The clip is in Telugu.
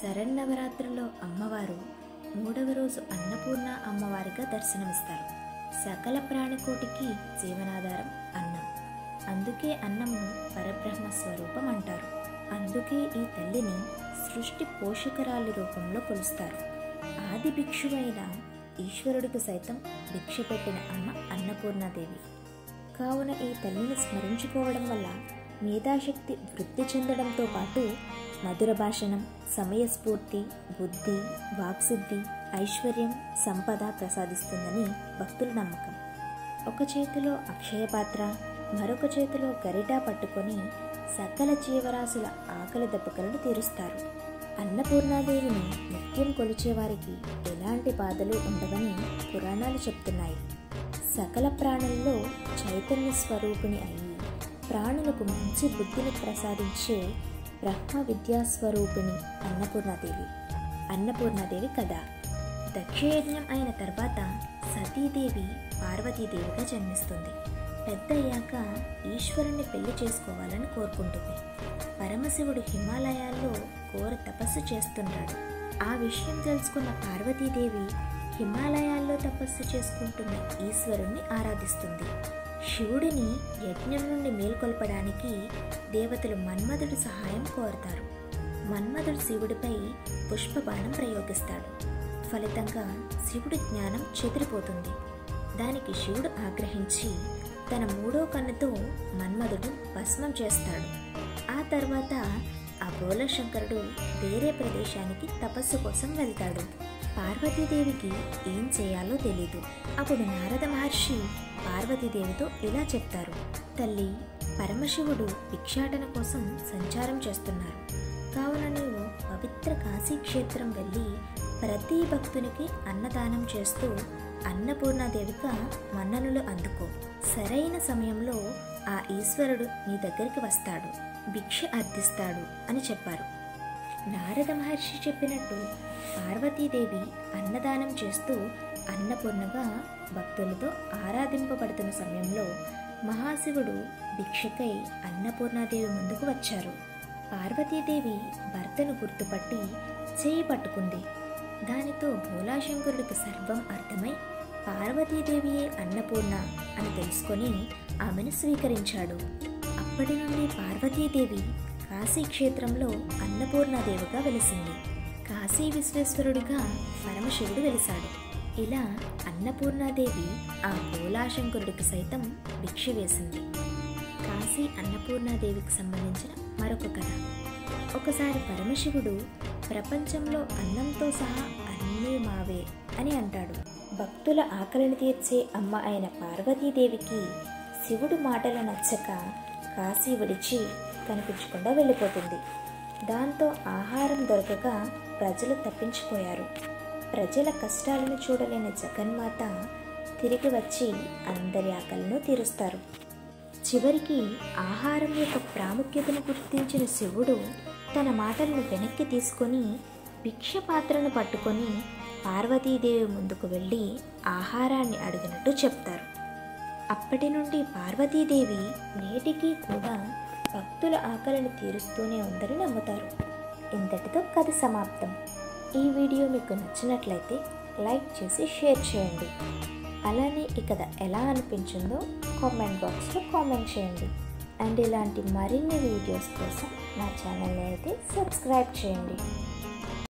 శరన్నవరాత్రుల్లో అమ్మవారు 3వ రోజు అన్నపూర్ణ అమ్మవారిగా దర్శనమిస్తారు. సకల ప్రాణికోటికి జీవనాధారం అన్నం. అందుకే అన్నంను పరబ్రహ్మ స్వరూపం అంటారు. అందుకే ఈ తల్లిని సృష్టి పోషకరాలి రూపంలో కొలుస్తారు. ఆది భిక్షువైన ఈశ్వరుడికి సైతం భిక్ష పెట్టిన అమ్మ అన్నపూర్ణాదేవి. కావున ఈ తల్లిని స్మరించుకోవడం వల్ల మేధాశక్తి వృద్ధి చెందడంతో పాటు మధుర భాషణం, సమయస్ఫూర్తి, బుద్ధి, వాక్సిద్ధి, ఐశ్వర్యం, సంపద ప్రసాదిస్తుందని భక్తుల నమ్మకం. ఒక చేతిలో అక్షయ పాత్ర, మరొక చేతిలో గరిటా పట్టుకొని సకల జీవరాశుల ఆకలి దెబ్బకలను తీరుస్తారు. అన్నపూర్ణాదేవిని నిత్యం కొలిచేవారికి ఎలాంటి బాధలు ఉండవని పురాణాలు చెప్తున్నాయి. సకల ప్రాణుల్లో చైతన్య స్వరూపిణి అయి ప్రాణులకు మంచి బుద్ధిని ప్రసాదించే బ్రహ్మ విద్యాస్వరూపిణి అన్నపూర్ణాదేవి కథ. దక్షయజ్ఞం అయిన తర్వాత సతీదేవి పార్వతీదేవిగా జన్మిస్తుంది. పెద్దయ్యాక ఈశ్వరుణ్ణి పెళ్లి చేసుకోవాలని కోరుకుంటుంది. పరమశివుడు హిమాలయాల్లో ఘోర తపస్సు చేస్తున్నాడు. ఆ విషయం తెలుసుకున్న పార్వతీదేవి హిమాలయాల్లో తపస్సు చేసుకుంటున్న ఈశ్వరుణ్ణి ఆరాధిస్తుంది. శివుడిని యజ్ఞం నుండి మేల్కొల్పడానికి దేవతలు మన్మధుడి సహాయం కోరుతారు. మన్మధుడు శివుడిపై పుష్పబాణం ప్రయోగిస్తాడు. ఫలితంగా శివుడి జ్ఞానం చెదిరిపోతుంది. దానికి శివుడు ఆగ్రహించి తన 3వ కన్నుతో మన్మధుడు భస్మం చేస్తాడు. ఆ తర్వాత ఆ బోళశంకరుడు వేరే ప్రదేశానికి తపస్సు కోసం వెళ్తాడు. పార్వతీదేవికి ఏం చేయాలో తెలీదు. అప్పుడు నారద మహర్షి పార్వతీదేవితో ఇలా చెప్తారు: తల్లి, పరమశివుడు భిక్షాటన కోసం సంచారం చేస్తున్నారు. కావున నీవు పవిత్ర కాశీక్షేత్రం వెళ్ళి ప్రతి భక్తునికి అన్నదానం చేస్తూ అన్నపూర్ణాదేవిగా మన్ననలు అందుకో. సరైన సమయంలో ఆ ఈశ్వరుడు నీ దగ్గరికి వస్తాడు, భిక్ష అర్థిస్తాడు అని చెప్పారు. నారద మహర్షి చెప్పినట్టు పార్వతీదేవి అన్నదానం చేస్తూ అన్నపూర్ణగా భక్తులతో ఆరాధింపబడుతున్న సమయంలో మహాశివుడు భిక్షకై అన్నపూర్ణాదేవి ముందుకు వచ్చారు. పార్వతీదేవి భర్తను గుర్తుపట్టి చేయి పట్టుకుంది. దానితో భోళాశంకరుడికి సర్వం అర్థమై పార్వతీదేవియే అన్నపూర్ణ అని తెలుసుకొని ఆమెను స్వీకరించాడు. అప్పటి నుండి పార్వతీదేవి కాశీక్షేత్రంలో అన్నపూర్ణాదేవిగా వెలిసింది. కాశీ విశ్వేశ్వరుడిగా పరమశివుడు వెలిశాడు. ఇలా అన్నపూర్ణాదేవి ఆ భోళాశంకరుడికి సైతం భిక్ష వేసింది. కాశీ అన్నపూర్ణాదేవికి సంబంధించిన మరొక కథ. ఒకసారి పరమశివుడు ప్రపంచంలో అన్నంతో సహా అన్నీ మావే అని అంటాడు. భక్తుల ఆకలిని తీర్చే అమ్మ అయిన పార్వతీదేవికి శివుడు మాటలు నచ్చక కాశీ విడిచి కనిపించకుండా వెళ్ళిపోతుంది. దాంతో ఆహారం దొరకక ప్రజలు తప్పించిపోయారు. ప్రజల కష్టాలను చూడలేని జగన్మాత తిరిగి వచ్చి అందరి ఆకలిను తీరుస్తారు. చివరికి ఆహారం యొక్క ప్రాముఖ్యతను గుర్తించిన శివుడు తన మాటలను వెనక్కి తీసుకొని భిక్ష పాత్రను పట్టుకొని పార్వతీదేవి ముందుకు వెళ్ళి ఆహారాన్ని అడిగినట్టు చెప్తారు. అప్పటి నుండి పార్వతీదేవి నేటికి కూడా భక్తుల ఆకలిని తీరుస్తూనే ఉందని నమ్ముతారు. ఇంతటితో కథ సమాప్తం. ఈ వీడియో మీకు నచ్చినట్లయితే లైక్ చేసి షేర్ చేయండి. అలానే ఈ కథ ఎలా అనిపించిందో కామెంట్ బాక్స్లో కామెంట్ చేయండి. అండ్ ఇలాంటి మరిన్ని వీడియోస్ కోసం నా ఛానల్ని అయితే సబ్స్క్రైబ్ చేయండి.